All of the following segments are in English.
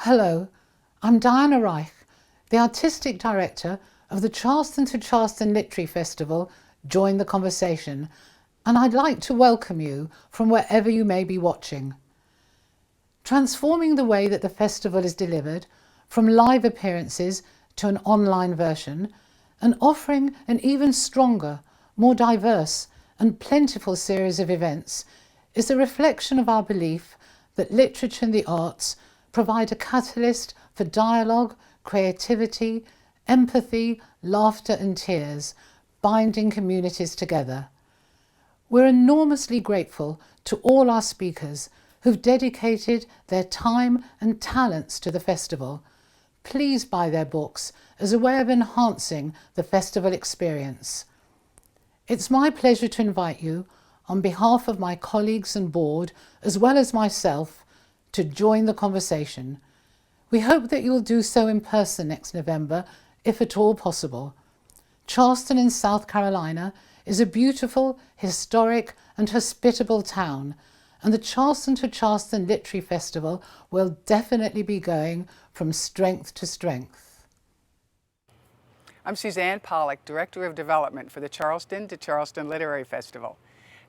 Hello, I'm Diana Reich, the Artistic Director of the Charleston to Charleston Literary Festival, Join the Conversation, and I'd like to welcome you from wherever you may be watching. Transforming the way that the festival is delivered, from live appearances to an online version, and offering an even stronger, more diverse and plentiful series of events, is a reflection of our belief that literature and the arts provide a catalyst for dialogue, creativity, empathy, laughter and tears, binding communities together. We're enormously grateful to all our speakers who've dedicated their time and talents to the festival. Please buy their books as a way of enhancing the festival experience. It's my pleasure to invite you, on behalf of my colleagues and board, as well as myself, to join the conversation. We hope that you'll do so in person next November, if at all possible. Charleston in South Carolina is a beautiful, historic and hospitable town, and the Charleston to Charleston Literary Festival will definitely be going from strength to strength. I'm Suzanne Pollack, Director of Development for the Charleston to Charleston Literary Festival.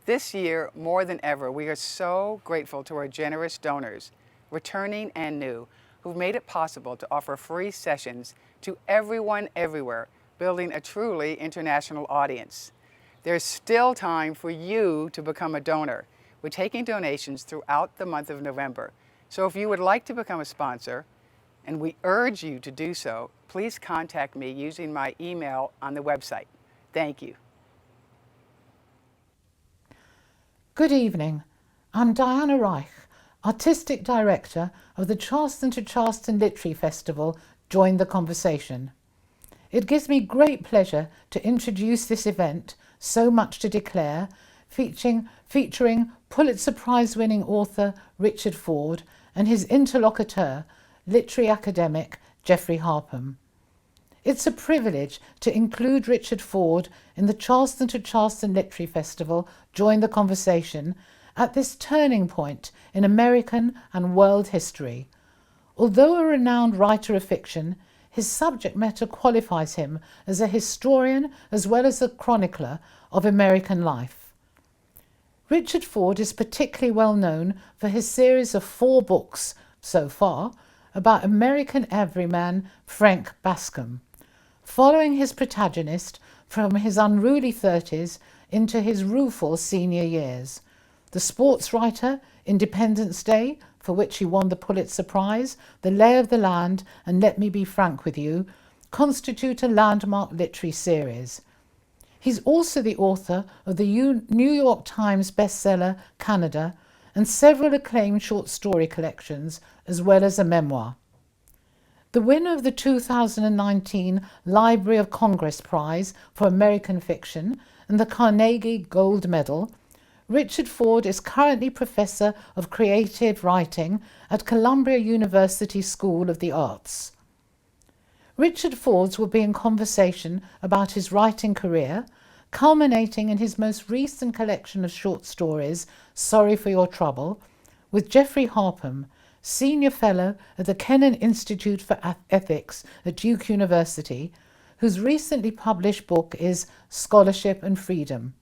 This year, more than ever, we are so grateful to our generous donors, returning and new, who've made it possible to offer free sessions to everyone everywhere, building a truly international audience. There's still time for you to become a donor. We're taking donations throughout the month of November. So if you would like to become a sponsor, and we urge you to do so, please contact me using my email on the website. Thank you. Good evening. I'm Diana Reich, Artistic Director of the Charleston to Charleston Literary Festival, Join the Conversation. It gives me great pleasure to introduce this event, So Much to Declare, featuring Pulitzer Prize-winning author Richard Ford and his interlocutor, literary academic Geoffrey Harpham. It's a privilege to include Richard Ford in the Charleston to Charleston Literary Festival, Join the Conversation, at this turning point in American and world history. Although a renowned writer of fiction, his subject matter qualifies him as a historian as well as a chronicler of American life. Richard Ford is particularly well known for his series of 4 books, so far, about American everyman Frank Bascom, following his protagonist from his unruly 30s into his rueful senior years. The Sportswriter, Independence Day, for which he won the Pulitzer Prize, The Lay of the Land, and Let Me Be Frank with You, constitute a landmark literary series. He's also the author of the New York Times bestseller Canada and several acclaimed short story collections, as well as a memoir. The winner of the 2019 Library of Congress Prize for American Fiction and the Carnegie Gold Medal, Richard Ford is currently Professor of Creative Writing at Columbia University School of the Arts. Richard Ford will be in conversation about his writing career, culminating in his most recent collection of short stories, Sorry for Your Trouble, with Geoffrey Harpham, Senior Fellow at the Kennan Institute for Ethics at Duke University, whose recently published book is Scholarship and Freedom.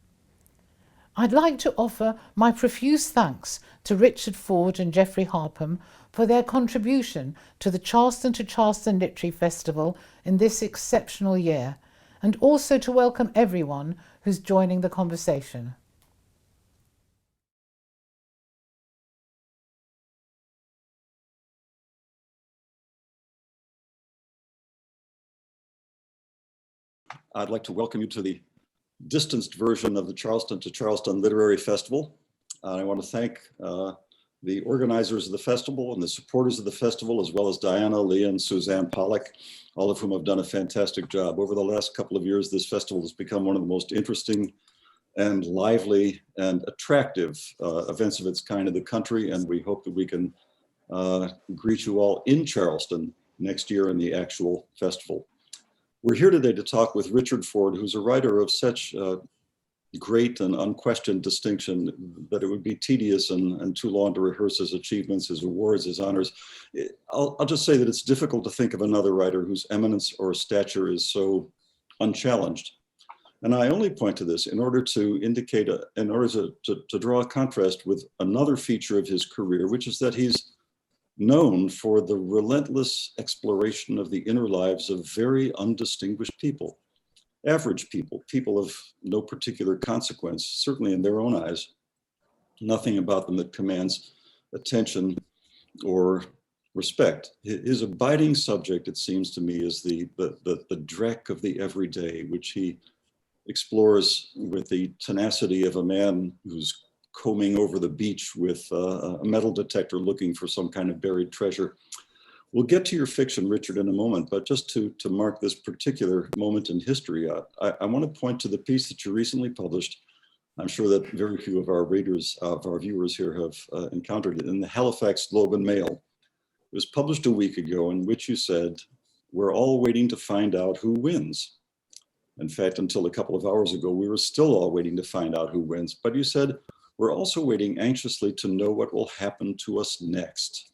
I'd like to offer my profuse thanks to Richard Ford and Geoffrey Harpham for their contribution to the Charleston to Charleston Literary Festival in this exceptional year, and also to welcome everyone who's joining the conversation. I'd like to welcome you to the distanced version of the Charleston to Charleston Literary Festival. I want to thank the organizers of the festival and the supporters of the festival, as well as Diana, Leah, and Suzanne Pollack, all of whom have done a fantastic job. Over the last couple of years, this festival has become one of the most interesting and lively and attractive events of its kind in the country, and we hope that we can greet you all in Charleston next year in the actual festival. We're here today to talk with Richard Ford, who's a writer of such great and unquestioned distinction that it would be tedious and too long to rehearse his achievements, his awards, his honors. I'll just say that it's difficult to think of another writer whose eminence or stature is so unchallenged. And I only point to this in order to indicate, in order to draw a contrast with another feature of his career, which is that he's known for the relentless exploration of the inner lives of very undistinguished people. Average people, people of no particular consequence, certainly in their own eyes, nothing about them that commands attention or respect. His abiding subject, it seems to me, is the dreck of the everyday, which he explores with the tenacity of a man who's combing over the beach with a metal detector looking for some kind of buried treasure. We'll get to your fiction, Richard, in a moment, but just to mark this particular moment in history, I want to point to the piece that you recently published. I'm sure that very few of our readers, of our viewers here have encountered it in the Halifax Globe and Mail. It was published a week ago, in which you said, "We're all waiting to find out who wins." In fact, until a couple of hours ago, we were still all waiting to find out who wins. But you said, "We're also waiting anxiously to know what will happen to us next."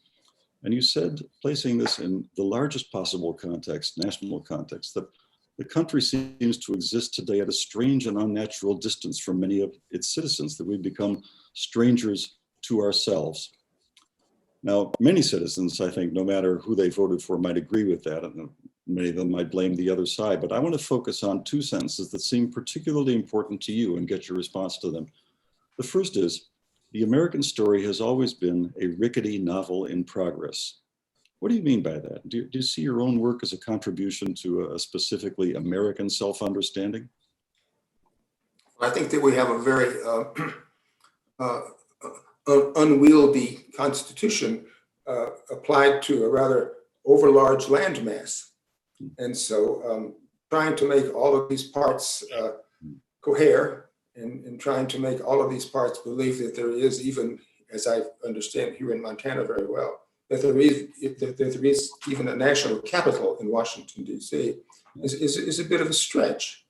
And you said, placing this in the largest possible context, national context, that the country seems to exist today at a strange and unnatural distance from many of its citizens, that we've become strangers to ourselves. Now, many citizens, I think, no matter who they voted for, might agree with that, and many of them might blame the other side. But I want to focus on two sentences that seem particularly important to you and get your response to them. The first is, the American story has always been a rickety novel in progress. What do you mean by that? Do you see your own work as a contribution to a specifically American self-understanding? I think that we have a very unwieldy constitution applied to a rather overlarge landmass. And so trying to make all of these parts cohere, and trying to make all of these parts believe that there is, even as I understand here in Montana very well, that there is even a national capital in Washington, D.C., is a bit of a stretch.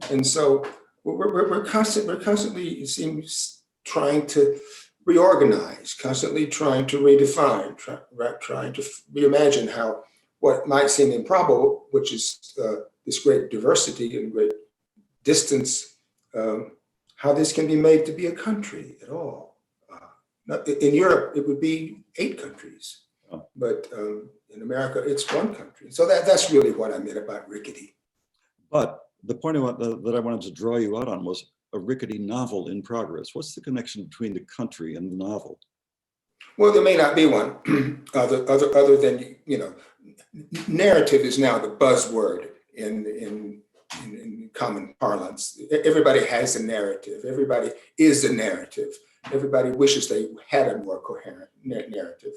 And so we're constantly, it seems, trying to reorganize, constantly trying to redefine, trying to reimagine how what might seem improbable, which is this great diversity and great distance, how this can be made to be a country at all. In Europe, it would be 8 countries, but in America, it's 1 country. So that's really what I meant about rickety. But the point that I wanted to draw you out on was a rickety novel in progress. What's the connection between the country and the novel? Well, there may not be one, other than, narrative is now the buzzword in common parlance. Everybody has a narrative. Everybody is a narrative. Everybody wishes they had a more coherent narrative.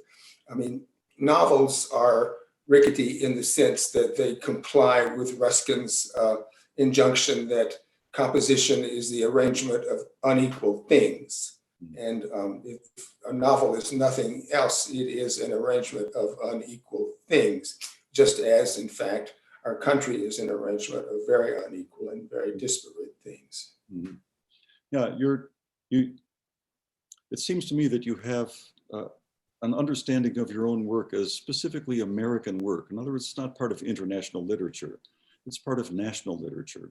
I mean, novels are rickety in the sense that they comply with Ruskin's injunction that composition is the arrangement of unequal things. And if a novel is nothing else, it is an arrangement of unequal things, just as, in fact, our country is an arrangement of very unequal and very disparate things. Mm-hmm. Yeah, it seems to me that you have an understanding of your own work as specifically American work. In other words, it's not part of international literature. It's part of national literature.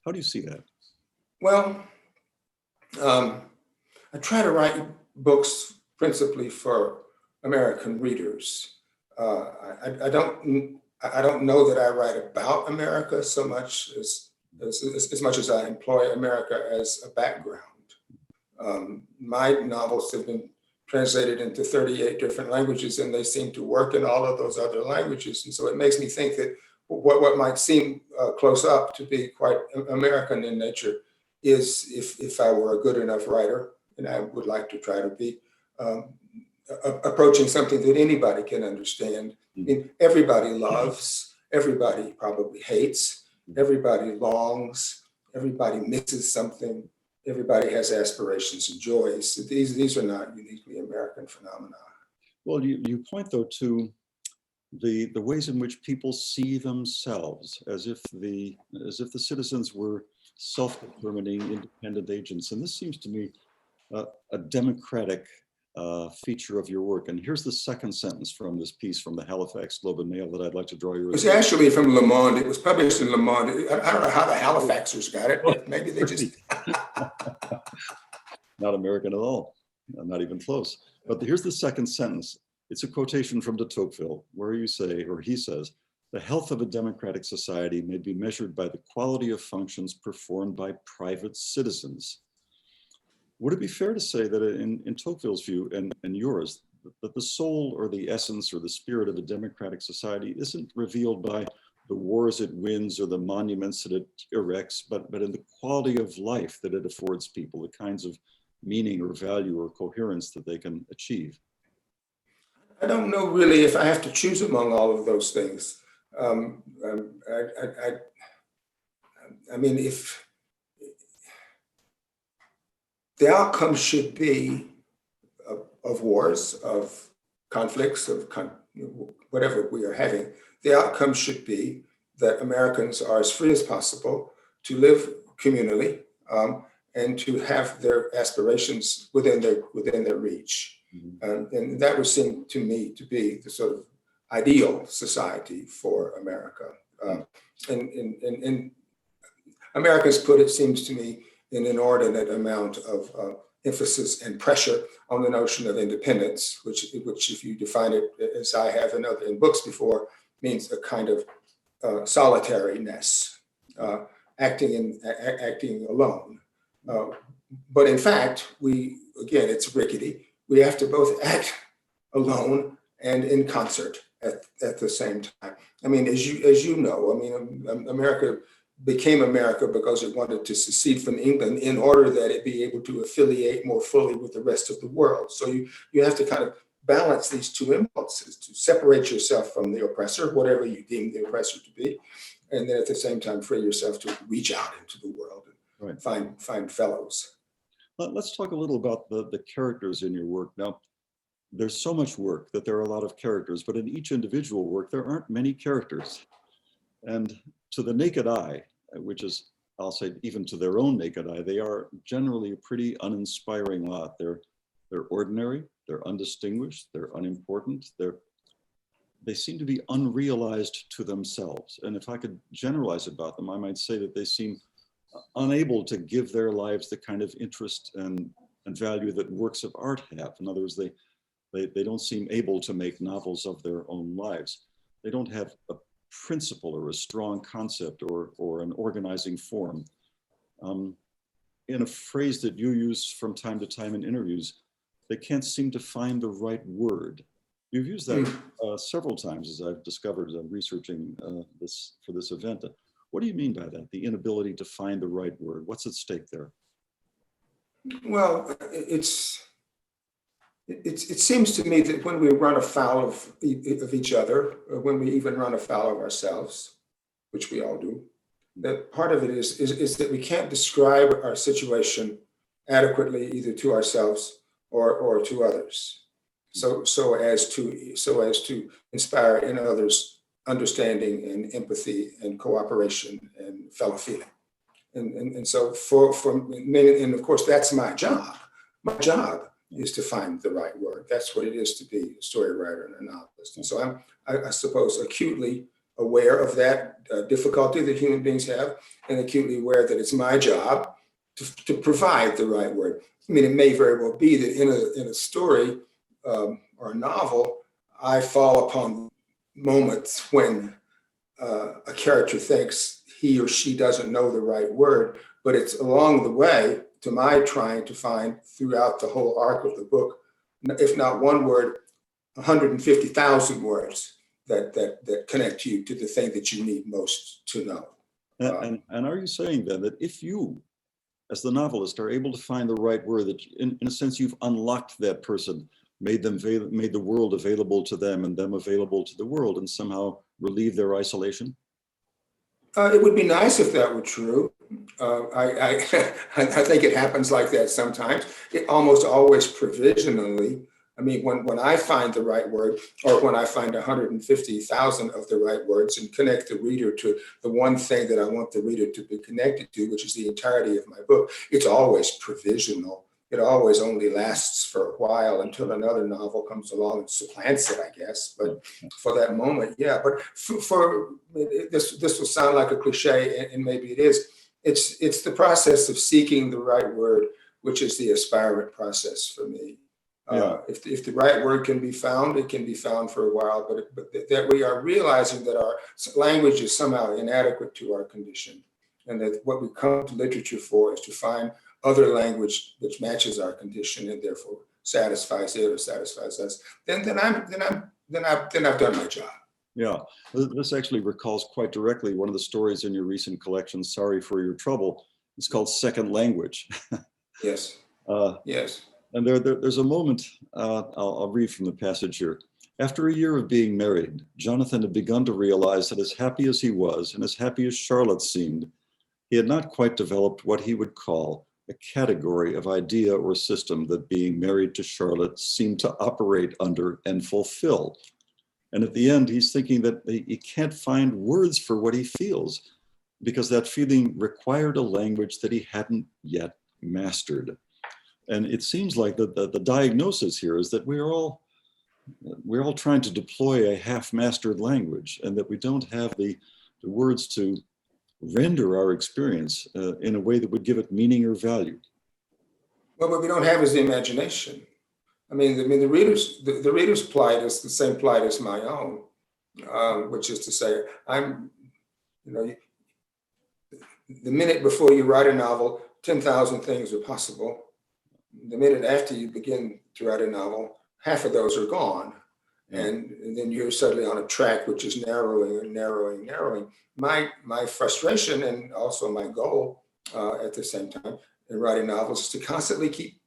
How do you see that? Well, I try to write books principally for American readers. I don't know that I write about America so much as much as I employ America as a background. My novels have been translated into 38 different languages, and they seem to work in all of those other languages. And so it makes me think that what might seem close up to be quite American in nature is, if I were a good enough writer, and I would like to try to be, approaching something that anybody can understand. I mean, everybody loves, everybody probably hates, everybody longs, everybody misses something, everybody has aspirations and joys. These are not uniquely American phenomena. Well, you point though to the ways in which people see themselves, as if the citizens were self-determining, independent agents. And this seems to me a democratic feature of your work. And here's the second sentence from this piece from the Halifax Globe and Mail that I'd like to draw your attention. It was actually from Le Monde. It was published in Le Monde. I don't know how the Halifaxers got it, but maybe they just... Not American at all, not even close. But here's the second sentence. It's a quotation from de Tocqueville, where you say, or he says, the health of a democratic society may be measured by the quality of functions performed by private citizens. Would it be fair to say that in Tocqueville's view and yours, that the soul or the essence or the spirit of a democratic society isn't revealed by the wars it wins or the monuments that it erects, but in the quality of life that it affords people, the kinds of meaning or value or coherence that they can achieve? I don't know really if I have to choose among all of those things. I mean, if the outcome should be of wars, of conflicts, of whatever we are having, the outcome should be that Americans are as free as possible to live communally and to have their aspirations within their reach. Mm-hmm. And that would seem to me to be the sort of ideal society for America. And Americans put, it seems to me, an inordinate amount of emphasis and pressure on the notion of independence, which if you define it as I have in books before, means a kind of solitariness, acting alone. But in fact, again, it's rickety. We have to both act alone and in concert at the same time. I mean, as you know, I mean, America became America because it wanted to secede from England in order that it be able to affiliate more fully with the rest of the world. So you have to kind of balance these two impulses, to separate yourself from the oppressor, whatever you deem the oppressor to be, and then at the same time free yourself to reach out into the world and right. find fellows. Let's talk a little about the characters in your work. Now, there's so much work that there are a lot of characters, but in each individual work, there aren't many characters. And to the naked eye, which is, I'll say, even to their own naked eye, they are generally a pretty uninspiring lot. They're ordinary, they're undistinguished, they're unimportant, they seem to be unrealized to themselves. And if I could generalize about them, I might say that they seem unable to give their lives the kind of interest and value that works of art have. In other words, they don't seem able to make novels of their own lives. They don't have a principle or a strong concept or an organizing form. In a phrase that you use from time to time in interviews, they can't seem to find the right word. You've used that several times, as I've discovered researching this for this event. What do you mean by that? The inability to find the right word? What's at stake there? Well, it seems to me that when we run afoul of each other, or when we even run afoul of ourselves, which we all do, that part of it is that we can't describe our situation adequately either to ourselves or to others, so as to inspire in others understanding and empathy and cooperation and fellow feeling, and so for me, and of course that's my job. My job is to find the right word. That's what it is to be a story writer and a novelist. And so I suppose, acutely aware of that difficulty that human beings have, and acutely aware that it's my job to provide the right word. I mean, it may very well be that in a story or a novel, I fall upon moments when a character thinks he or she doesn't know the right word, but it's along the way to my trying to find throughout the whole arc of the book, if not one word, 150,000 words that connect you to the thing that you need most to know. And are you saying then that if you, as the novelist, are able to find the right word, that in a sense you've unlocked that person, made the world available to them and them available to the world, and somehow relieve their isolation? It would be nice if that were true. I think it happens like that sometimes. It almost always provisionally, I mean, when I find the right word, or when I find 150,000 of the right words and connect the reader to the one thing that I want the reader to be connected to, which is the entirety of my book, it's always provisional. It always only lasts for a while until another novel comes along and supplants it, I guess. But for that moment, yeah. But for this will sound like a cliche, and maybe it is. It's the process of seeking the right word, which is the aspirant process for me. If the right word can be found, it can be found for a while, but that we are realizing that our language is somehow inadequate to our condition, and that what we come to literature for is to find other language which matches our condition and therefore satisfies it or satisfies us. Then I've done my job. Yeah, this actually recalls quite directly one of the stories in your recent collection, Sorry for Your Trouble. It's called Second Language. Yes. Yes. And there's a moment, I'll read from the passage here. After a year of being married, Jonathan had begun to realize that as happy as he was and as happy as Charlotte seemed, he had not quite developed what he would call a category of idea or system that being married to Charlotte seemed to operate under and fulfill. And at the end, he's thinking that he can't find words for what he feels because that feeling required a language that he hadn't yet mastered. And it seems like the diagnosis here is that we're all trying to deploy a half-mastered language, and that we don't have the words to render our experience in a way that would give it meaning or value. Well, what we don't have is the imagination. I mean, the reader's plight is the same plight as my own, which is to say, the minute before you write a novel, 10,000 things are possible. The minute after you begin to write a novel, half of those are gone. And then you're suddenly on a track which is narrowing and narrowing, narrowing. My frustration and also my goal at the same time in writing novels is to constantly keep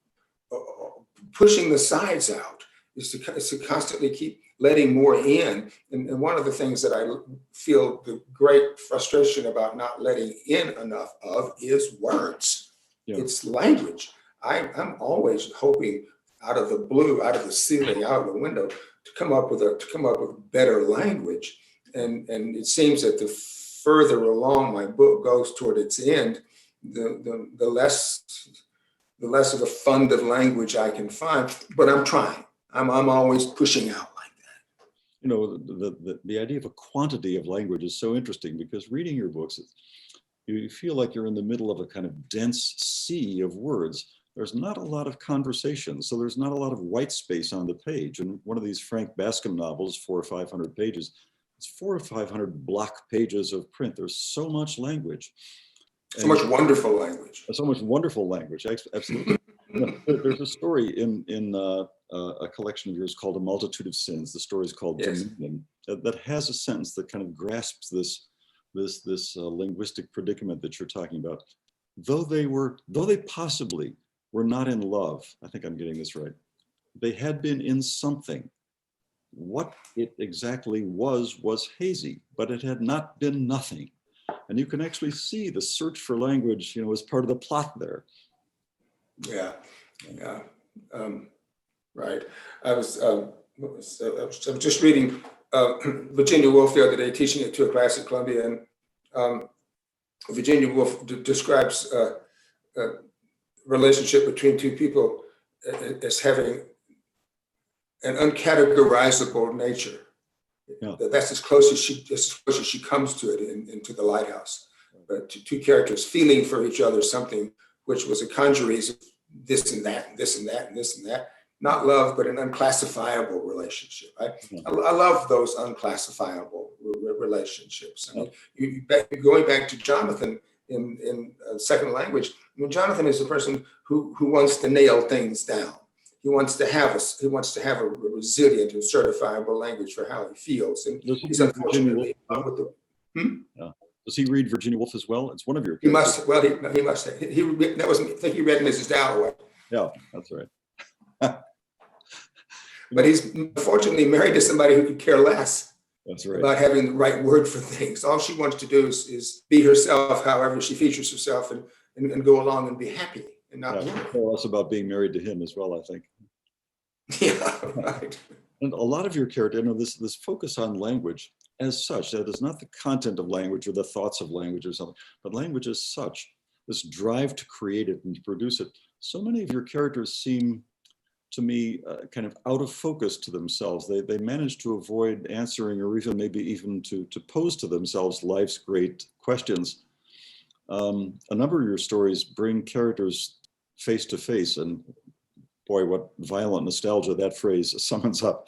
pushing the sides out, is to constantly keep letting more in. And one of the things that I feel the great frustration about not letting in enough of is words. Yeah. It's language. I'm always hoping out of the blue, out of the ceiling, out of the window, to come up with better language. And it seems that the further along my book goes toward its end, the less of a fund of language I can find. But I'm trying. I'm always pushing out like that. You know, the idea of a quantity of language is so interesting, because reading your books, you feel like you're in the middle of a kind of dense sea of words. There's not a lot of conversation, so there's not a lot of white space on the page. And one of these Frank Bascom novels, 400 or 500 pages, it's 400 or 500 block pages of print. There's so much language. So much wonderful language. So much wonderful language, absolutely. There's a story in a collection of yours called A Multitude of Sins. The story is called Dominion, that has a sentence that kind of grasps this linguistic predicament that you're talking about. Though they possibly were not in love, I think I'm getting this right, they had been in something. What it exactly was hazy, but it had not been nothing. And you can actually see the search for language, as part of the plot there. Yeah. Right. I was just reading Virginia Woolf the other day, teaching it to a class at Columbia, and Virginia Woolf describes a relationship between two people as having an uncategorizable nature. Yeah. That's as close as she comes to it into The Lighthouse. But two characters feeling for each other something which was a congeries of this and that, and this and that, and this and that. Not love, but an unclassifiable relationship. I love those unclassifiable relationships. I mean, going back to Jonathan in Second Language, I mean, Jonathan is a person who wants to nail things down. He wants to have a resilient and certifiable language for how he feels. And he's unfortunately with the. Does he read Virginia Woolf as well? It's one of your characters. He must. Well, he must. I think he read Mrs. Dalloway. Yeah, that's right. But he's unfortunately married to somebody who could care less. That's right. About having the right word for things. All she wants to do is be herself, however she features herself, and go along and be happy and not. Tell us about being married to him as well, I think. Yeah, right. And a lot of your character, this focus on language as such, that is not the content of language or the thoughts of language or something, but language as such, this drive to create it and to produce it. So many of your characters seem to me kind of out of focus to themselves. They manage to avoid answering or even maybe even to pose to themselves life's great questions. A number of your stories bring characters face to face, and boy, what violent nostalgia that phrase summons up,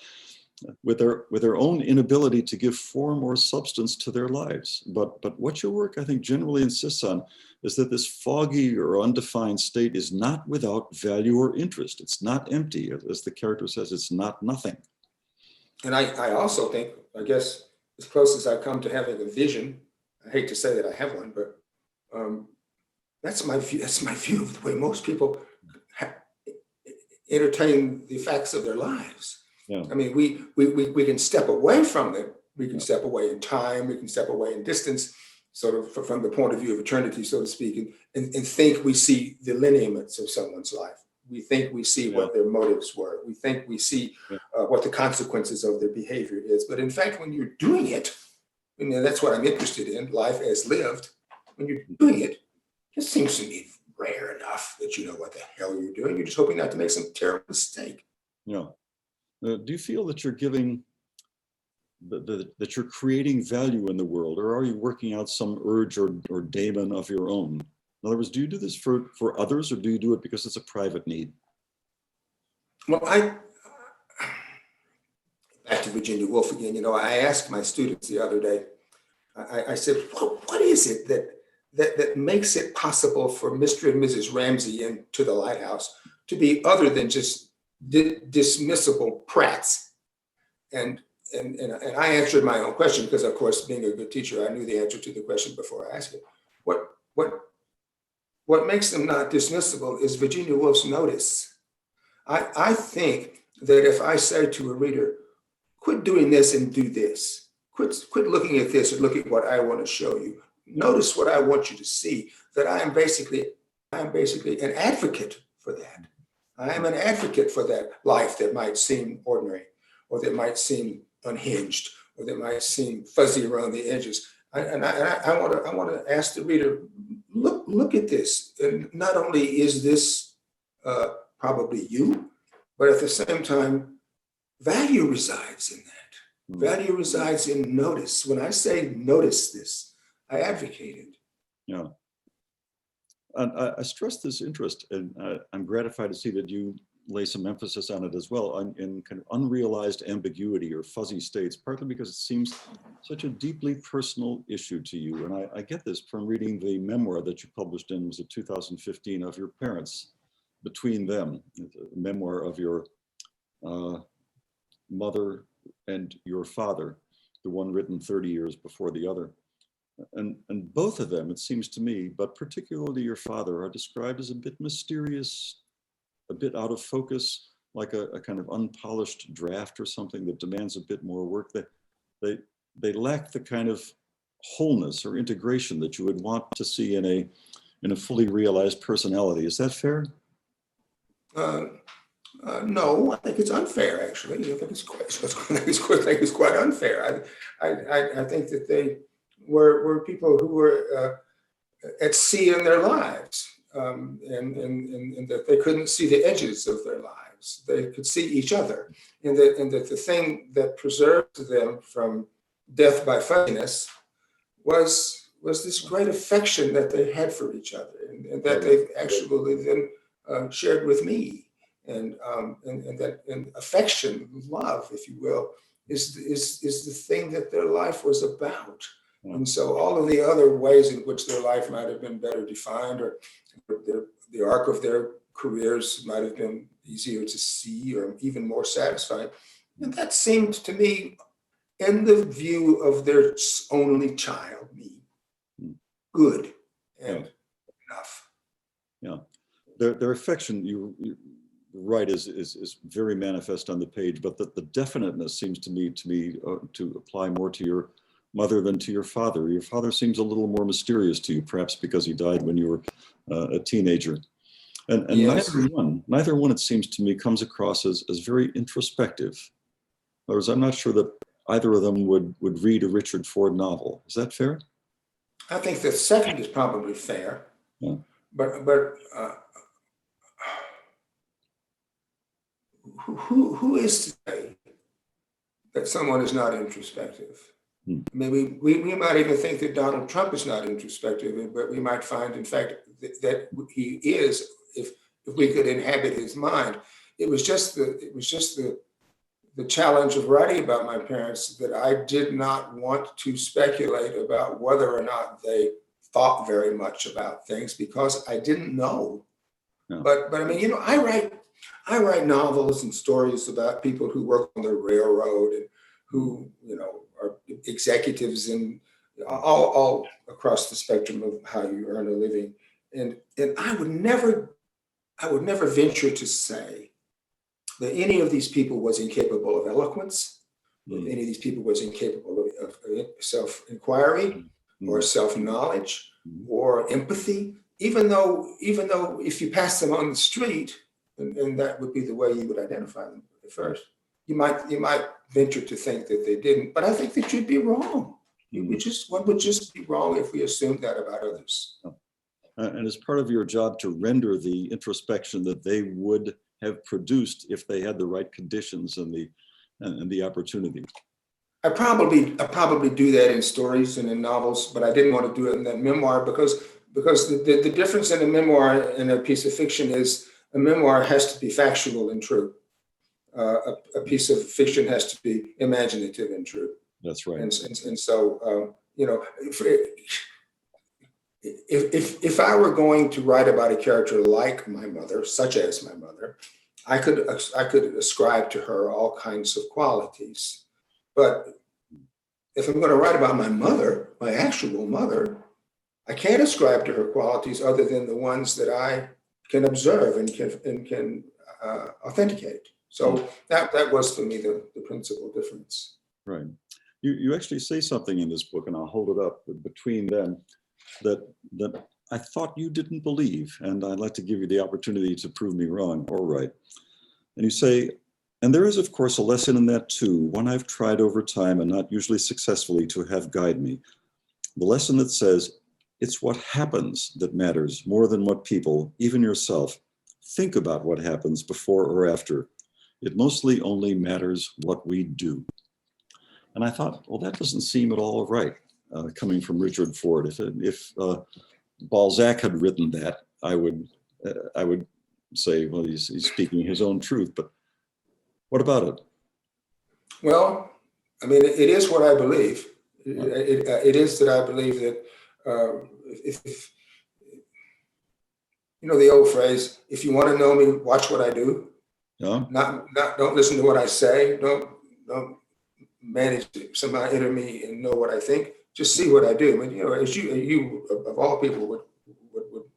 with their own inability to give form or substance to their lives. But what your work, I think, generally insists on is that this foggy or undefined state is not without value or interest. It's not empty. As the character says, it's not nothing. And I also think, I guess, as close as I come to having a vision, I hate to say that I have one, but that's my view. That's my view of the way most people entertain the facts of their lives. Yeah. I mean, we can step away from it. We can step away in time. We can step away in distance, sort of from the point of view of eternity, so to speak, and think we see the lineaments of someone's life. We think we see what their motives were. We think we see what the consequences of their behavior is. But in fact, when you're doing it, and that's what I'm interested in, life as lived, when you're doing it, it seems to me rare enough that you know what the hell you're doing. You're just hoping not to make some terrible mistake. Yeah. Do you feel that you're giving, that you're creating value in the world, or are you working out some urge or daemon of your own? In other words, do you do this for others, or do you do it because it's a private need? Well, back to Virginia Woolf again, you know, I asked my students the other day, I said, what is it that makes it possible for Mr. and Mrs. Ramsey into the lighthouse to be other than just dismissible prats? And I answered my own question because, of course, being a good teacher, I knew the answer to the question before I asked it. What makes them not dismissible is Virginia Woolf's notice. I think that if I say to a reader, quit doing this and do this, quit looking at this and look at what I want to show you, notice what I want you to see, that I am basically an advocate for that. I am an advocate for that life that might seem ordinary, or that might seem unhinged, or that might seem fuzzy around the edges. I want to ask the reader, look at this. And not only is this probably you, but at the same time, value resides in that. Value resides in notice. When I say notice this, I advocate it. Yeah. And I stress this interest, and I'm gratified to see that you lay some emphasis on it as well, in kind of unrealized ambiguity or fuzzy states, partly because it seems such a deeply personal issue to you. And I get this from reading the memoir that you published in, was it 2015, of your parents, Between Them, the memoir of your mother and your father, the one written 30 years before the other. And both of them, it seems to me, but particularly your father, are described as a bit mysterious, a bit out of focus, like a kind of unpolished draft or something that demands a bit more work. They lack the kind of wholeness or integration that you would want to see in a fully realized personality. Is that fair? No, I think it's unfair, actually. I think it's quite unfair. I think that they were people who were at sea in their lives, and that they couldn't see the edges of their lives. They could see each other, and that the thing that preserved them from death by fuzziness was this great affection that they had for each other, and that they actually then shared with me. And affection, love, if you will, is the thing that their life was about. And so all of the other ways in which their life might have been better defined, or the arc of their careers might have been easier to see or even more satisfying, and that seemed to me, in the view of their only child, me, good and enough. Yeah, their affection, you right, is very manifest on the page, but the definiteness seems to me to apply more to your mother than to your father. Your father seems a little more mysterious to you, perhaps because he died when you were a teenager. And Yes. neither one, it seems to me, comes across as very introspective. In other words, I'm not sure that either of them would read a Richard Ford novel. Is that fair? I think the second is probably fair. Yeah. But who is to say that someone is not introspective? Hmm. I mean, we might even think that Donald Trump is not introspective, but we might find, in fact, that he is, if we could inhabit his mind. It was just the challenge of writing about my parents, that I did not want to speculate about whether or not they thought very much about things, because I didn't know. Yeah. But I mean, I write novels and stories about people who work on the railroad and who, are executives and all across the spectrum of how you earn a living. And I would never venture to say that any of these people was incapable of eloquence, that any of these people was incapable of self-inquiry or self-knowledge or empathy, even though if you pass them on the street, and that would be the way you would identify them at first, you might venture to think that they didn't. But I think that you'd be wrong. One would just be wrong if we assumed that about others. And as part of your job to render the introspection that they would have produced if they had the right conditions and the opportunity. I probably do that in stories and in novels, but I didn't want to do it in that memoir because the difference in a memoir and a piece of fiction is a memoir has to be factual and true. A piece of fiction has to be imaginative and true. That's right. And so if I were going to write about a character like my mother, such as my mother, I could ascribe to her all kinds of qualities. But if I'm going to write about my mother, my actual mother, I can't ascribe to her qualities other than the ones that I can observe and can authenticate. So that was for me the principal difference. Right. You actually say something in this book, and I'll hold it up between them, that I thought you didn't believe, and I'd like to give you the opportunity to prove me wrong or right. And you say, and there is, of course, a lesson in that too, one I've tried over time and not usually successfully to have guide me. The lesson that says, it's what happens that matters more than what people, even yourself, think about what happens before or after. It mostly only matters what we do. And I thought, well, that doesn't seem at all right, coming from Richard Ford. If Balzac had written that, I would say, well, he's speaking his own truth. But what about it? Well, I mean, it is what I believe. It is that I believe that if you know the old phrase, if you want to know me, watch what I do. Yeah. Not don't listen to what I say. Don't manage to somehow enter me and know what I think. Just see what I do. I mean, as you of all people would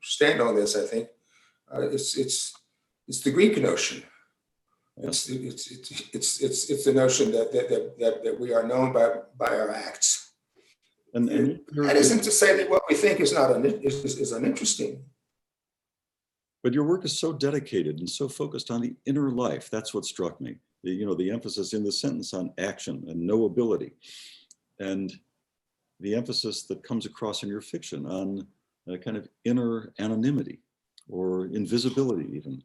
stand on this, I think it's the Greek notion. It's the notion that we are known by our acts. And that isn't to say that what we think is uninteresting. But your work is so dedicated and so focused on the inner life. That's what struck me. The emphasis in the sentence on action and knowability, and the emphasis that comes across in your fiction on a kind of inner anonymity or invisibility even.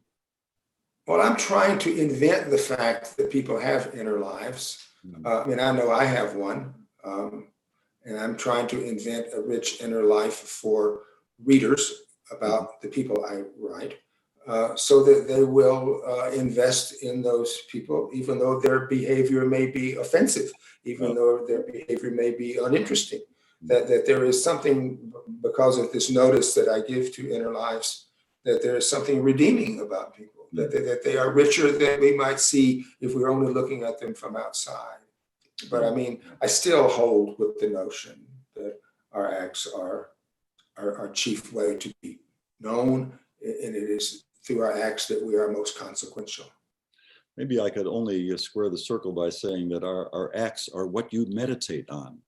Well, I'm trying to invent the fact that people have inner lives. I mean, I know I have one, and I'm trying to invent a rich inner life for readers about the people I write, so that they will invest in those people, even though their behavior may be offensive, even though their behavior may be uninteresting. That there is something, because of this notice that I give to inner lives, that there is something redeeming about people, that they are richer than we might see if we're only looking at them from outside. But I mean, I still hold with the notion that our acts are our chief way to be known, and it is through our acts that we are most consequential. Maybe I could only square the circle by saying that our acts are what you meditate on.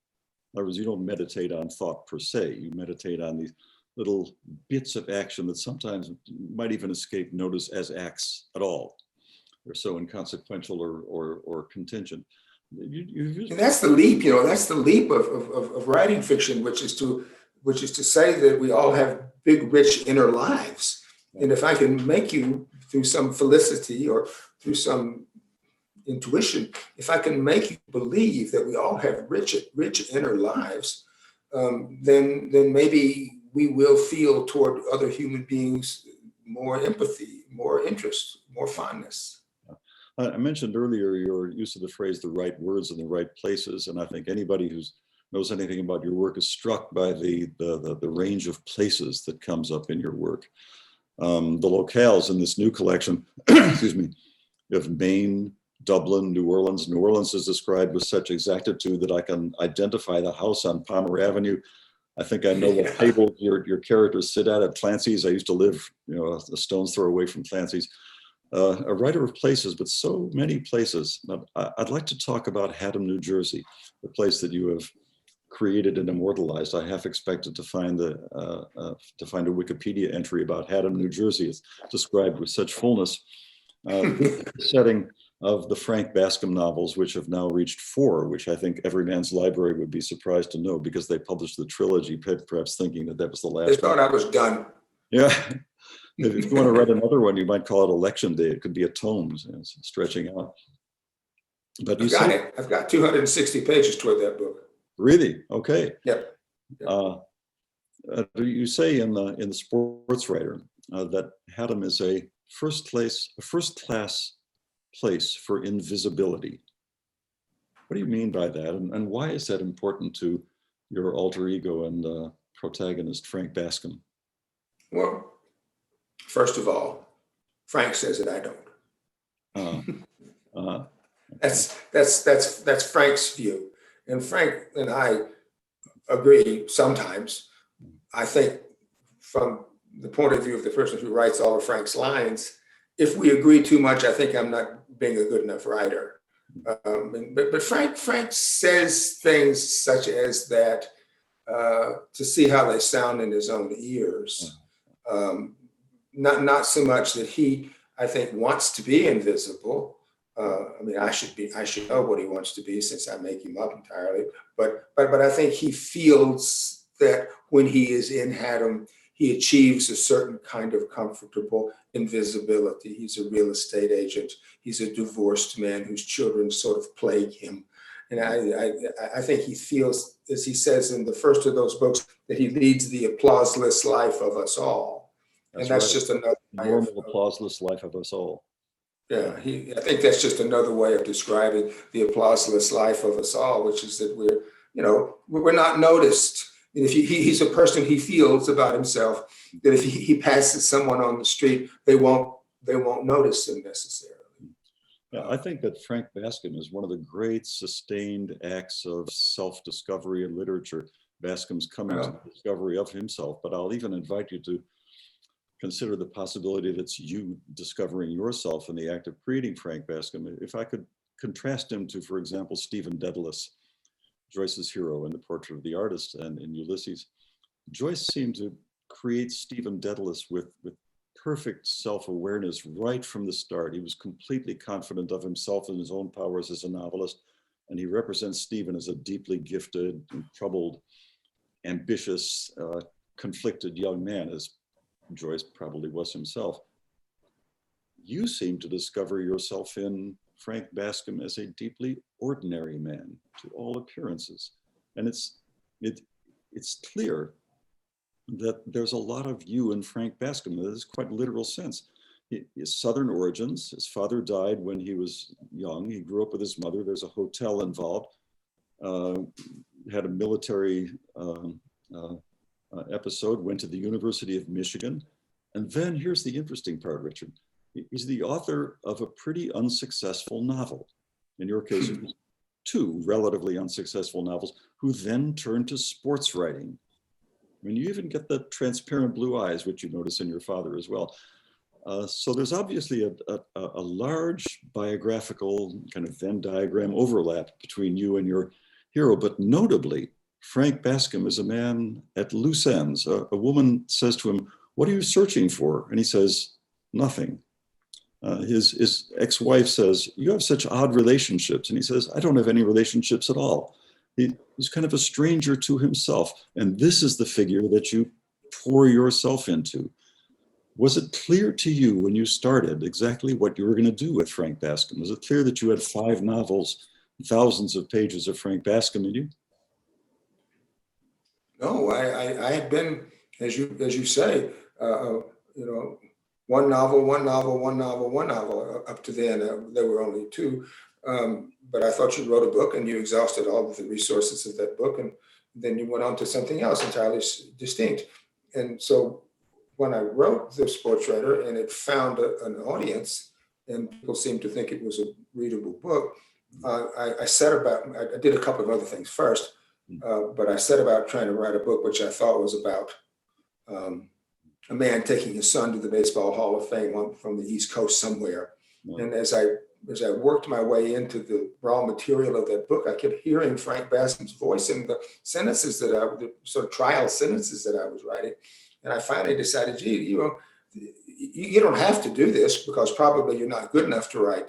In other words, you don't meditate on thought per se. You meditate on little bits of action that sometimes might even escape notice as acts at all. They're so inconsequential or contingent. And that's the leap, that's the leap of writing fiction, which is to say that we all have big, rich inner lives. And if I can make you, through some felicity or through some intuition, if I can make you believe that we all have rich inner lives, then maybe we will feel toward other human beings more empathy, more interest, more fondness. I mentioned earlier your use of the phrase "the right words in the right places," and I think anybody who knows anything about your work is struck by the range of places that comes up in your work. The locales in this new collection, excuse me, you have Maine, Dublin, New Orleans. New Orleans is described with such exactitude that I can identify the house on Palmer Avenue. I think I know what table your characters sit at Clancy's. I used to live, a stone's throw away from Clancy's. A writer of places, but so many places. I'd like to talk about Haddam, New Jersey, the place that you have created and immortalized. I half expected to find a Wikipedia entry about Haddam, New Jersey. It's described with such fullness. The setting of the Frank Bascom novels, which have now reached 4, which I think every man's library would be surprised to know, because they published the trilogy, perhaps thinking that was the last. They thought I was done. Yeah. If you want to write another one, you might call it Election Day. It could be a tome, stretching out. But I've got 260 pages toward that book. Really? Okay. Yep. You say in the Sportswriter that Haddam is a first class place for invisibility. What do you mean by that, and why is that important to your alter ego and protagonist Frank Bascom? Well, first of all, Frank says that I don't. That's Frank's view, and Frank and I agree sometimes. I think from the point of view of the person who writes all of Frank's lines, if we agree too much, I think I'm not being a good enough writer. But Frank says things such as that to see how they sound in his own ears. Not so much that he, I think, wants to be invisible. I should know what he wants to be, since I make him up entirely. But I think he feels that when he is in Haddam, he achieves a certain kind of comfortable invisibility. He's a real estate agent. He's a divorced man whose children sort of plague him. And I think he feels, as he says in the first of those books, that he leads the applauseless life of us all. That's right. Just another normal applauseless life of us all. Yeah, I think that's just another way of describing the applauseless life of us all, which is that we're not noticed. If he's a person, he feels about himself that if he passes someone on the street, they won't notice him necessarily. Yeah, I think that Frank Bascom is one of the great sustained acts of self-discovery in literature. Bascom's coming to the discovery of himself, but I'll even invite you to consider the possibility that it's you discovering yourself in the act of creating Frank Bascom. If I could contrast him to, for example, Stephen Dedalus, Joyce's hero in The Portrait of the Artist and in Ulysses. Joyce seemed to create Stephen Dedalus with perfect self-awareness right from the start. He was completely confident of himself and his own powers as a novelist, and he represents Stephen as a deeply gifted, troubled, ambitious, conflicted young man, as Joyce probably was himself. You seem to discover yourself in Frank Bascom as a deeply ordinary man to all appearances. And it's clear that there's a lot of you in Frank Bascom. That is quite literal sense. His Southern origins, his father died when he was young. He grew up with his mother. There's a hotel involved. Had a military episode, went to the University of Michigan. And then here's the interesting part, Richard. He's the author of a pretty unsuccessful novel. In your case, it was 2 relatively unsuccessful novels, who then turned to sports writing. I mean, you even get the transparent blue eyes, which you notice in your father as well. So there's obviously a large biographical kind of Venn diagram overlap between you and your hero, but notably, Frank Bascom is a man at loose ends. A woman says to him, "What are you searching for?" And he says, "Nothing." His ex-wife says, "You have such odd relationships." And he says, "I don't have any relationships at all." He's kind of a stranger to himself. And this is the figure that you pour yourself into. Was it clear to you when you started exactly what you were going to do with Frank Bascom? Was it clear that you had 5 novels, thousands of pages of Frank Bascom in you? No, I had been, as you say, you know, one novel, up to then. There were only 2. But I thought you wrote a book and you exhausted all of the resources of that book, and then you went on to something else entirely distinct. And so when I wrote The Sportswriter and it found an audience and people seemed to think it was a readable book, I set about, I did a couple of other things first, but I set about trying to write a book which I thought was about a man taking his son to the Baseball Hall of Fame from the East Coast somewhere. And as I worked my way into the raw material of that book, I kept hearing Frank Bascom's voice in the sentences the sort of trial sentences that I was writing. And I finally decided, gee, you don't have to do this because probably you're not good enough to write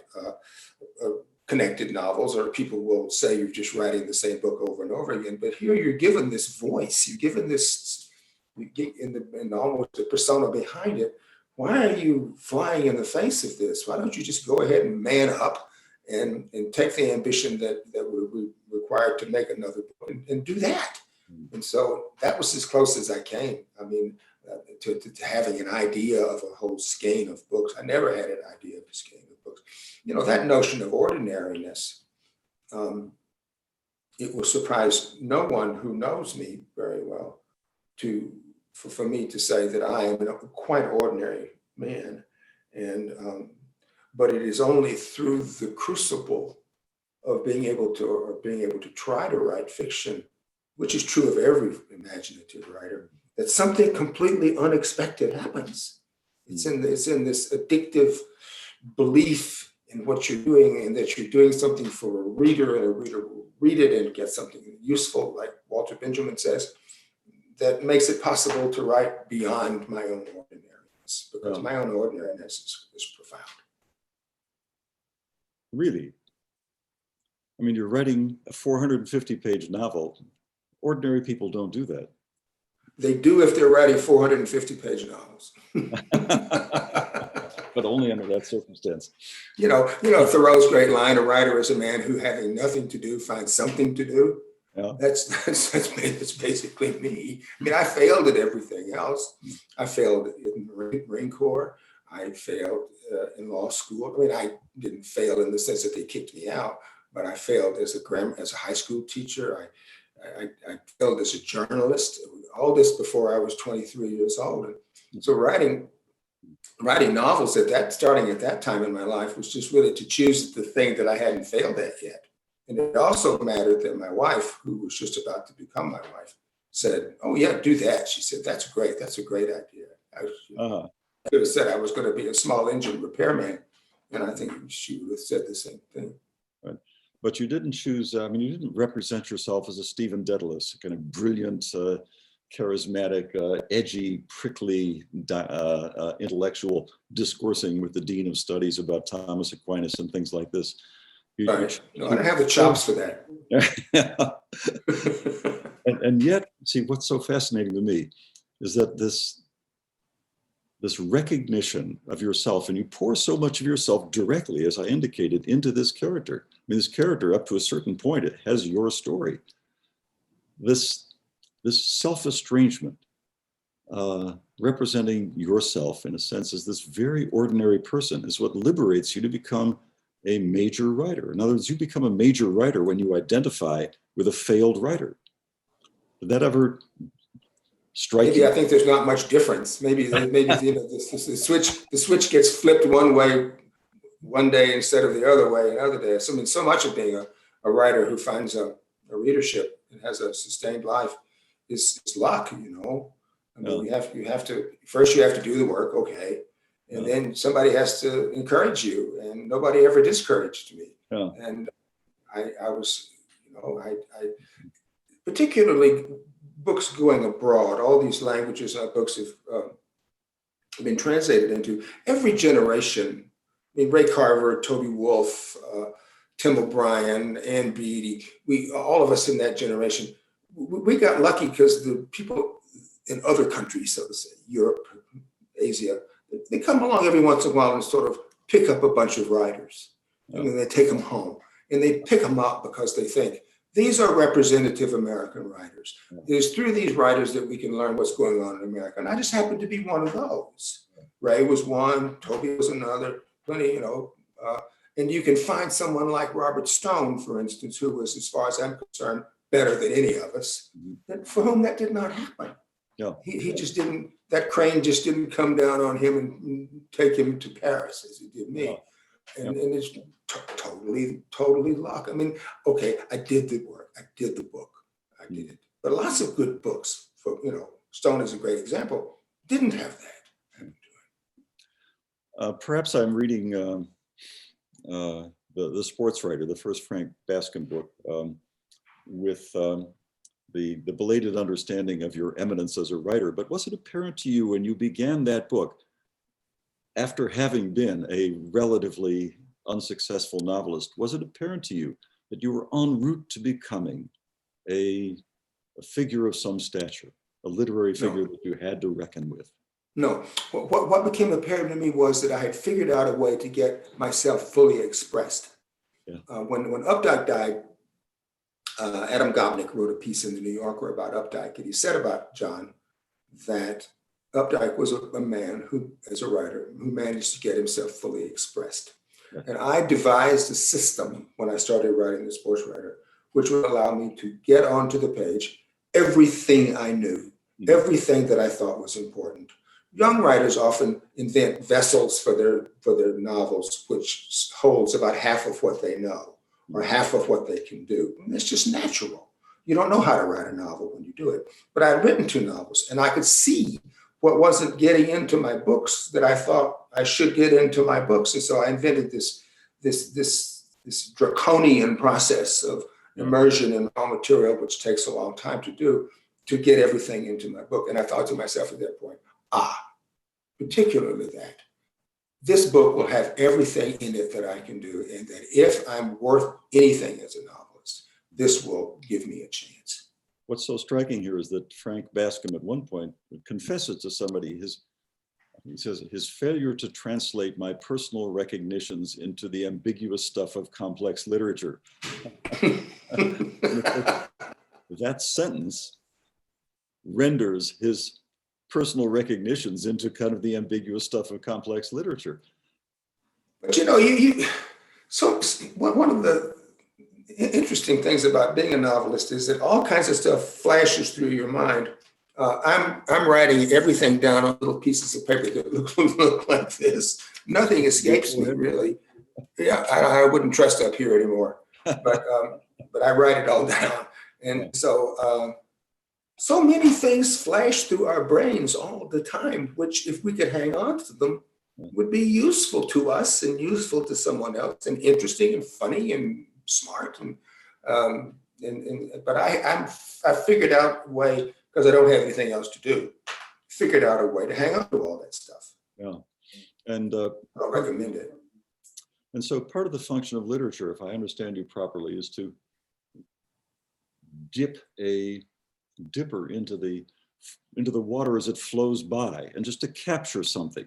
connected novels, or people will say you're just writing the same book over and over again. But here you're given this voice, you're given this, in almost the persona behind it. Why are you flying in the face of this? Why don't you just go ahead and man up and take the ambition that would be required to make another book and do that? And so that was as close as I came. I mean, to having an idea of a whole skein of books. I never had an idea of a skein of books. You know, that notion of ordinariness, it will surprise no one who knows me very well for me to say that I am a quite ordinary man. And but it is only through the crucible of being able to try to write fiction, which is true of every imaginative writer, that something completely unexpected happens. It's in this addictive belief in what you're doing, and that you're doing something for a reader, and a reader will read it and get something useful, like Walter Benjamin says, that makes it possible to write beyond my own ordinariness, because my own ordinariness is profound. Really? I mean, you're writing a 450-page novel. Ordinary people don't do that. They do if they're writing 450-page novels. But only under that circumstance. You know, Thoreau's great line, "A writer is a man who, having nothing to do, finds something to do." Yeah. That's basically me. I mean, I failed at everything else. I failed in the Marine Corps. I failed in law school. I mean, I didn't fail in the sense that they kicked me out, but I failed as a high school teacher. I failed as a journalist. All this before I was 23 years old. And so writing novels starting at that time in my life was just really to choose the thing that I hadn't failed at yet. And it also mattered that my wife, who was just about to become my wife, said, "Oh yeah, do that." She said, "That's great. That's a great idea." I could have said I was going to be a small engine repairman, and I think she would have said the same thing. Right. But you didn't choose, I mean, you didn't represent yourself as a Stephen Dedalus, a kind of brilliant, charismatic, edgy, prickly intellectual discoursing with the Dean of Studies about Thomas Aquinas and things like this. Right. No, I don't have the chops for that. and yet, see, what's so fascinating to me is that this recognition of yourself, and you pour so much of yourself directly, as I indicated, into this character. I mean, this character, up to a certain point, it has your story. This self-estrangement, representing yourself, in a sense, as this very ordinary person, is what liberates you to become a major writer. In other words, you become a major writer when you identify with a failed writer. Did that ever strike you? Maybe I think there's not much difference. Maybe the switch gets flipped one way one day instead of the other way another day. So, I mean, so much of being a writer who finds a readership and has a sustained life is luck, you know. I mean, you have to first do the work, okay, and then somebody has to encourage you, and nobody ever discouraged me. And I was, you know, particularly books going abroad. All these languages our books have been translated into. Every generation, I mean, Ray Carver, Toby Wolfe, Tim O'Brien, Ann Beattie, all of us in that generation, we got lucky because the people in other countries, so to say, Europe, Asia, they come along every once in a while and sort of pick up a bunch of writers, and then they take them home, and they pick them up because they think these are representative American writers. There's through these writers that we can learn what's going on in America, and I just happened to be one of those. Ray was one, Toby was another, plenty, and you can find someone like Robert Stone, for instance, who was, as far as I'm concerned, better than any of us, for whom that did not happen. Yeah. He just didn't, that crane just didn't come down on him and take him to Paris as it did me. And it's totally luck. I mean, okay, I did the work, I did the book, I did it. But lots of good books, Stone is a great example, didn't have that. Perhaps I'm reading the Sportswriter, the first Frank Bascom book, with the belated understanding of your eminence as a writer. But was it apparent to you when you began that book, after having been a relatively unsuccessful novelist, was it apparent to you that you were en route to becoming a figure of some stature, a literary figure that you had to reckon with? No, what became apparent to me was that I had figured out a way to get myself fully expressed. Yeah. When Updike died, Adam Gopnik wrote a piece in the New Yorker about Updike, and he said about John that Updike was a man who, as a writer, who managed to get himself fully expressed. Yeah. And I devised a system when I started writing The Sportswriter, which would allow me to get onto the page everything I knew, everything that I thought was important. Young writers often invent vessels for their novels, which holds about half of what they know or half of what they can do. And it's just natural. You don't know how to write a novel when you do it. But I'd written 2 novels, and I could see what wasn't getting into my books that I thought I should get into my books. And so I invented this draconian process of immersion in raw material, which takes a long time to do, to get everything into my book. And I thought to myself at that point, particularly that this book will have everything in it that I can do, and that if I'm worth anything as a novelist, this will give me a chance. What's so striking here is that Frank Bascom at one point confesses to somebody he says, his failure to translate my personal recognitions into the ambiguous stuff of complex literature. That sentence renders his personal recognitions into kind of the ambiguous stuff of complex literature. But so one of the interesting things about being a novelist is that all kinds of stuff flashes through your mind. I'm writing everything down on little pieces of paper that look like this. Nothing escapes me, really. Yeah, I wouldn't trust up here anymore. But I write it all down, and so many things flash through our brains all the time, which, if we could hang on to them, would be useful to us and useful to someone else, and interesting and funny and smart. But I figured out a way, because I don't have anything else to do, figured out a way to hang on to all that stuff. Yeah, and I'll recommend it. And so part of the function of literature, if I understand you properly, is to dip a dipper into the water as it flows by, and just to capture something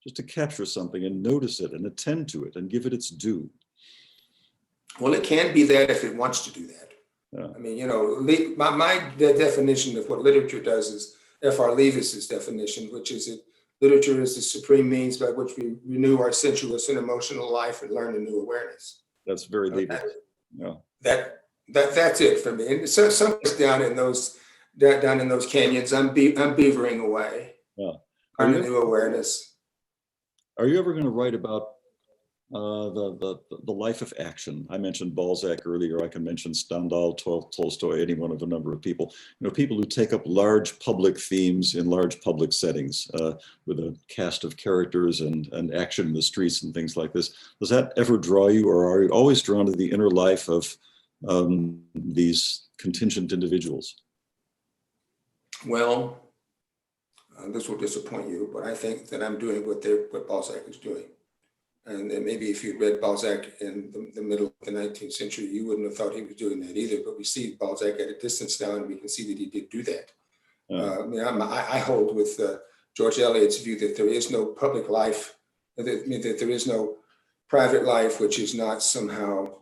and notice it and attend to it and give it its due. Well, it can be that if it wants to do that. Yeah. I mean, my definition of what literature does is F.R. Leavis's definition, which is that literature is the supreme means by which we renew our sensuous and emotional life and learn a new awareness. That's very Leavis. Yeah. That's it for me. And so someplace down in those canyons, I'm beavering away. Yeah. On a new awareness. Are you ever going to write about the life of action? I mentioned Balzac earlier. I can mention Stendhal, Tolstoy, any one of a number of people. People who take up large public themes in large public settings with a cast of characters and action in the streets and things like this. Does that ever draw you, or are you always drawn to the inner life of these contingent individuals? Well, this will disappoint you, but I think that I'm doing what Balzac is doing. And then maybe if you'd read Balzac in the middle of the 19th century, you wouldn't have thought he was doing that either. But we see Balzac at a distance now, and we can see that he did do that. I hold with George Eliot's view that there is no public life, that there is no private life which is not somehow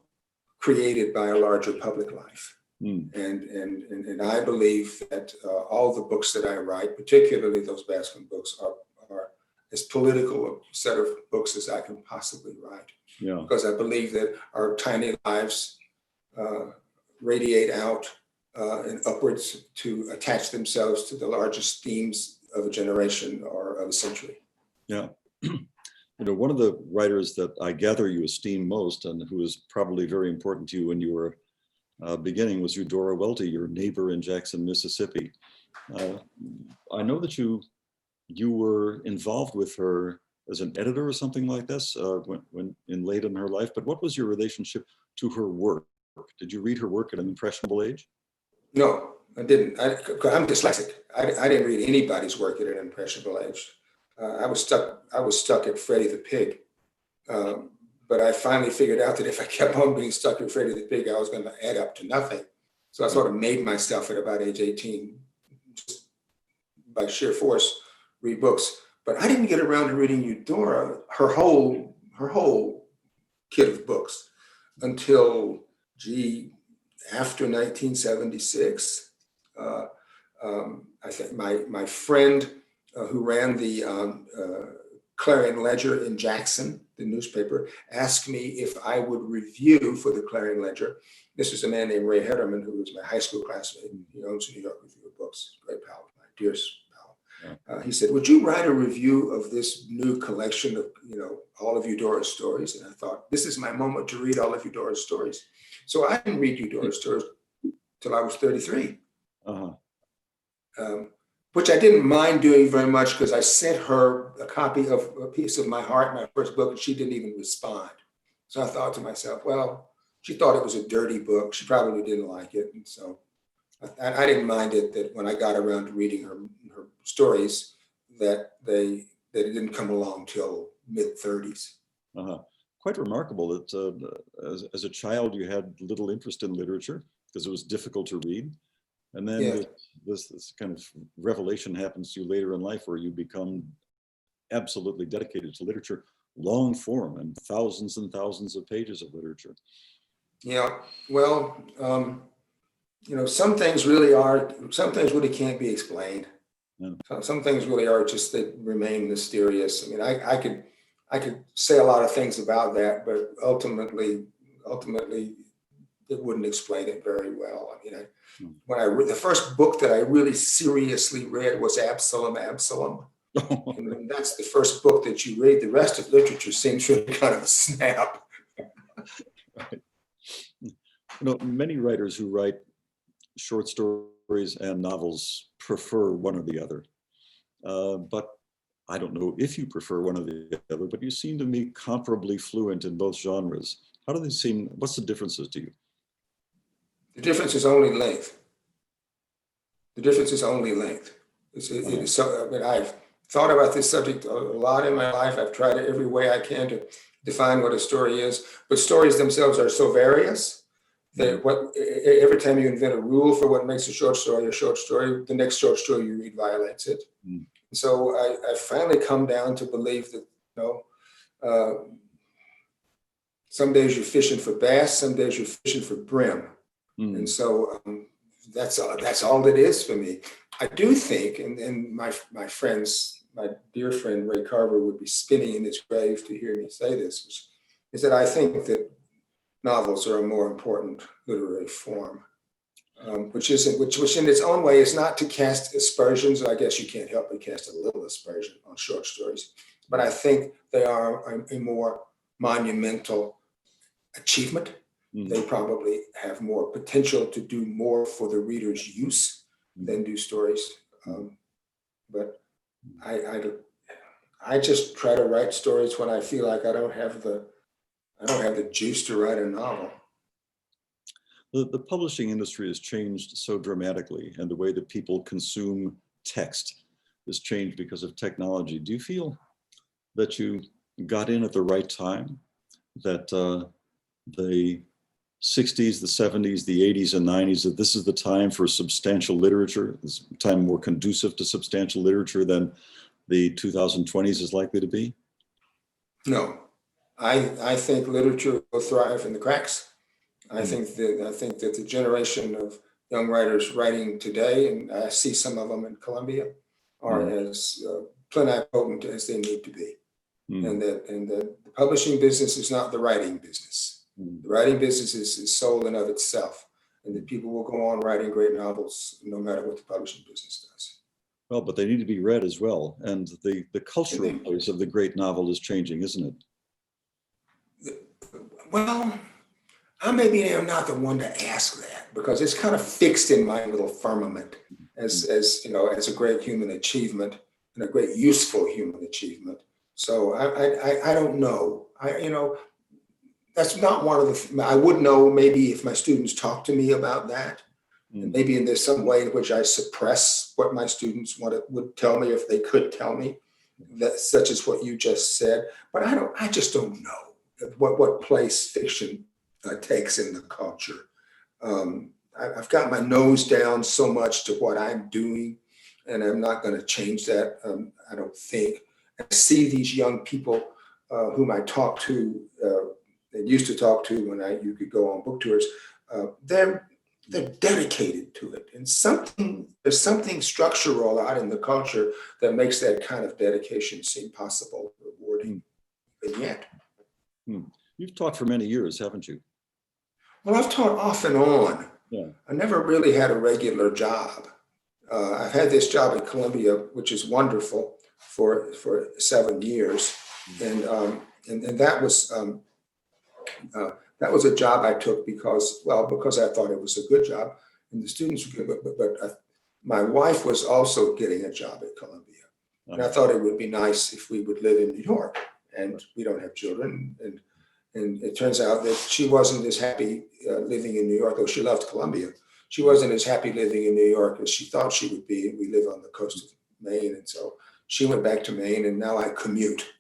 created by a larger public life. And I believe that all the books that I write, particularly those Baskin books, are as political a set of books as I can possibly write. Yeah. Because I believe that our tiny lives radiate out and upwards to attach themselves to the largest themes of a generation or of a century. Yeah. One of the writers that I gather you esteem most, and who was probably very important to you when you were beginning, was Eudora Welty, your neighbor in Jackson, Mississippi. I know that you were involved with her as an editor or something like this when late in her life, but what was your relationship to her work? Did you read her work at an impressionable age? No, I didn't. I'm dyslexic. I didn't read anybody's work at an impressionable age. I was stuck at Freddie the Pig. But I finally figured out that if I kept on being stuck at Freddie the Pig, I was going to add up to nothing. So I sort of made myself at about age 18, just by sheer force, read books. But I didn't get around to reading Eudora, her whole kit of books, until, after 1976. I think my friend who ran the Clarion Ledger in Jackson, the newspaper, asked me if I would review for the Clarion Ledger. This was a man named Ray Hederman, who was my high school classmate. He owns New York Review of Books, great pal, my dearest pal. He said, "Would you write a review of this new collection of, all of Eudora's stories?" And I thought, this is my moment to read all of Eudora's stories. So I didn't read Eudora's stories till I was 33. Which I didn't mind doing very much, because I sent her a copy of A Piece of My Heart, my first book, and she didn't even respond. So I thought to myself, well, she thought it was a dirty book. She probably didn't like it. And so I didn't mind it that when I got around to reading her stories, that it didn't come along till mid-30s. Quite remarkable that as a child you had little interest in literature because it was difficult to read. And then this kind of revelation happens to you later in life, where you become absolutely dedicated to literature, long form, and thousands of pages of literature. Yeah, well, some things really can't be explained. Yeah. Some things really are just that remain mysterious. I mean, I could say a lot of things about that, but ultimately, it wouldn't explain it very well. I mean, the first book that I really seriously read was Absalom. And that's the first book that you read. The rest of literature seems really kind of a snap. Right. Many writers who write short stories and novels prefer one or the other. But I don't know if you prefer one or the other, but you seem to me comparably fluent in both genres. How do they seem? What's the differences to you? The difference is only length. I've thought about this subject a lot in my life. I've tried it every way I can to define what a story is, but stories themselves are so various that every time you invent a rule for what makes a short story, the next short story you read violates it. So I finally come down to believe that, some days you're fishing for bass, some days you're fishing for brim. And so that's all it is for me. I do think, and my dear friend Ray Carver would be spinning in his grave to hear me say this, is that I think that novels are a more important literary form, which in its own way is not to cast aspersions. I guess you can't help but cast a little aspersion on short stories, but I think they are a more monumental achievement. They probably have more potential to do more for the reader's use than do stories. But I just try to write stories when I feel like I don't have the juice to write a novel. The publishing industry has changed so dramatically, and the way that people consume text has changed because of technology. Do you feel that you got in at the right time, that the 60s, the 70s, the 80s and 90s, that this is the time for substantial literature, this time more conducive to substantial literature than the 2020s is likely to be? No, I think literature will thrive in the cracks. I think that the generation of young writers writing today, and I see some of them in Columbia, are as plenipotent as they need to be. And that the publishing business is not the writing business. The writing business is soul in of itself, and that people will go on writing great novels no matter what the publishing business does. Well, but they need to be read as well. And the cultural place of the great novel is changing, isn't it? Well, I maybe am not the one to ask that, because it's kind of fixed in my little firmament as you know, as a great human achievement and a great useful human achievement. So I don't know. That's not one of the, I would know maybe if my students talk to me about that. And maybe there's some way in which I suppress what my students would tell me if they could tell me, that such as what you just said. But I just don't know what place fiction takes in the culture. I've got my nose down so much to what I'm doing, and I'm not going to change that. I don't think. I see these young people whom I talk to, and used to talk to when you could go on book tours. They're dedicated to it, and there's something structural out in the culture that makes that kind of dedication seem possible, rewarding, and yet. You've taught for many years, haven't you? Well, I've taught off and on. Yeah. I never really had a regular job. I've had this job at Columbia, which is wonderful, for 7 years, and that was a job I took because I thought it was a good job, and the students were good. But my wife was also getting a job at Columbia, and I thought it would be nice if we would live in New York, and we don't have children, and it turns out that she wasn't as happy living in New York, though she loved Columbia. She wasn't as happy living in New York as she thought she would be. We live on the coast of Maine, and so she went back to Maine, and now I commute.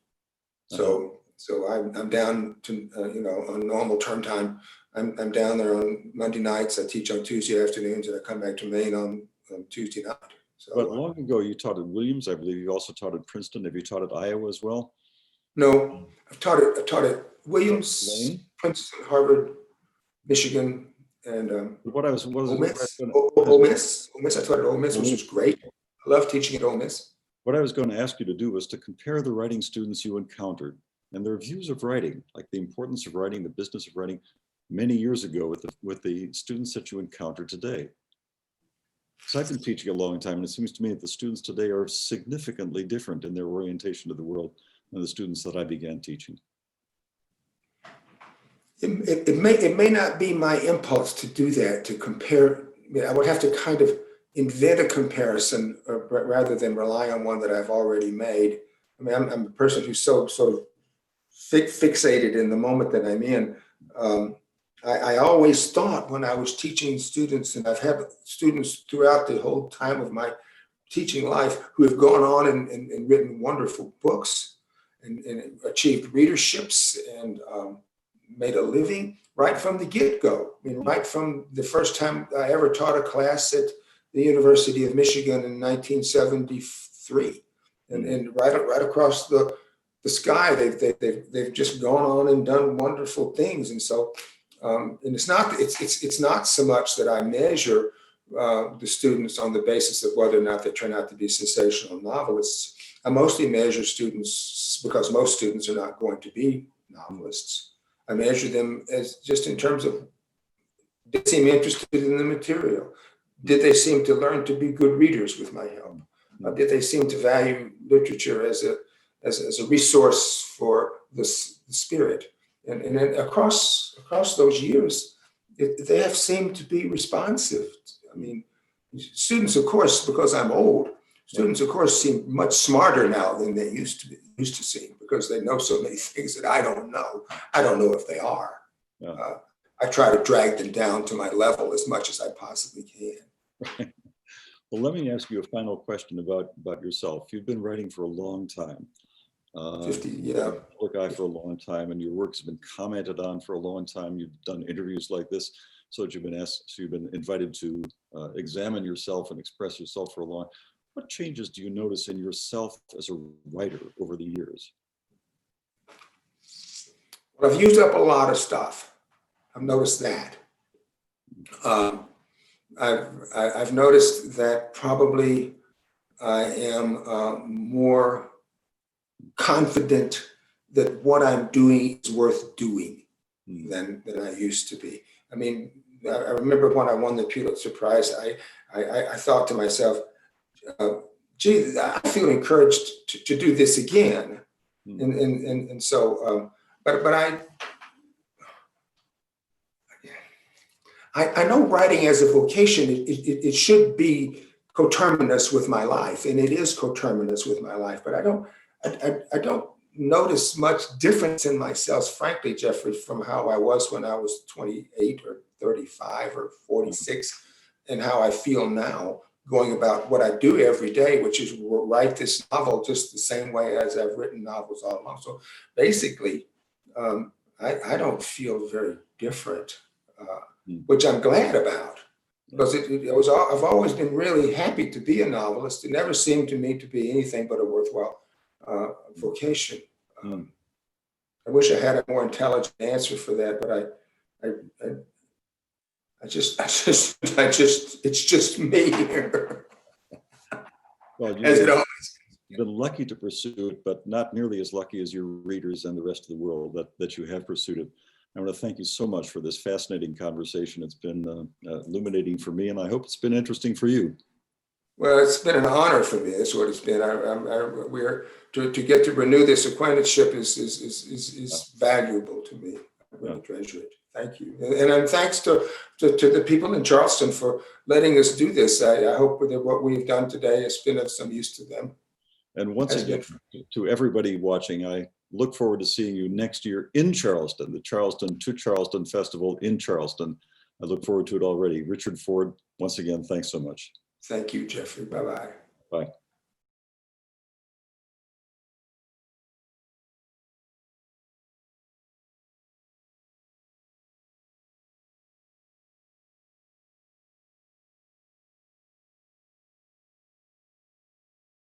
So I'm down to on normal term time. I'm down there on Monday nights. I teach on Tuesday afternoons, and I come back to Maine on Tuesday night. So, but long ago, you taught at Williams. I believe you also taught at Princeton. Have you taught at Iowa as well? No, I've taught at Williams, Maine, Princeton, Harvard, Michigan, and Ole Miss. Ole Miss. I taught at Ole Miss, which was great. I love teaching at Ole Miss. What I was going to ask you to do was to compare the writing students you encountered and their views of writing, like the importance of writing, the business of writing, many years ago with the students that you encounter today. So I've been teaching a long time, and it seems to me that the students today are significantly different in their orientation to the world than the students that I began teaching. It may not be my impulse to do that, to compare. I would have to kind of invent a comparison rather than rely on one that I've already made. I mean, I'm a person who's so sort of fixated in the moment that I'm in. I always thought when I was teaching students, and I've had students throughout the whole time of my teaching life who have gone on and written wonderful books and achieved readerships and made a living right from the get-go. I mean, right from the first time I ever taught a class at the University of Michigan in 1973, and right across the sky, they've just gone on and done wonderful things. And so, and it's not so much that I measure the students on the basis of whether or not they turn out to be sensational novelists. I mostly measure students because most students are not going to be novelists. I measure them as just in terms of, did they seem interested in the material? Did they seem to learn to be good readers with my help? Did they seem to value literature as a resource for the spirit? And then across those years, they have seemed to be responsive. I mean, students, of course, because I'm old, students, of course, seem much smarter now than they used to seem, because they know so many things that I don't know. I don't know if they are. Yeah. I try to drag them down to my level as much as I possibly can. Well, let me ask you a final question about yourself. You've been writing for a long time. 50, You've been a public guy for a long time, and your work's been commented on for a long time. You've done interviews like this, so that you've been invited to examine yourself and express yourself for a long. What changes do you notice in yourself as a writer over the years? Well, I've used up a lot of stuff. I've noticed that. I've noticed that probably I am more confident that what I'm doing is worth doing than I used to be. I mean, I remember when I won the Pulitzer Prize, I thought to myself, gee, I feel encouraged to do this again. And so, but I know writing as a vocation, it should be coterminous with my life, and it is coterminous with my life, but I don't notice much difference in myself, frankly, Geoffrey, from how I was when I was 28 or 35 or 46, and how I feel now going about what I do every day, which is write this novel just the same way as I've written novels all along. So basically, I don't feel very different, which I'm glad about, because I've always been really happy to be a novelist. It never seemed to me to be anything but a worthwhile vocation. I wish I had a more intelligent answer for that, but it's just me here. Well, As it always. You've been lucky to pursue it, but not nearly as lucky as your readers and the rest of the world that you have pursued it. I want to thank you so much for this fascinating conversation. It's been illuminating for me, and I hope it's been interesting for you. Well, it's been an honor for me. That's what it's been. We're to get to renew this acquaintanceship is valuable to me. I really treasure it. Thank you, and thanks to the people in Charleston for letting us do this. I hope that what we've done today has been of some use to them. And once again, to everybody watching, I look forward to seeing you next year in Charleston, the Charleston to Charleston Festival in Charleston. I look forward to it already. Richard Ford, once again, thanks so much. Thank you, Geoffrey. Bye-bye. Bye.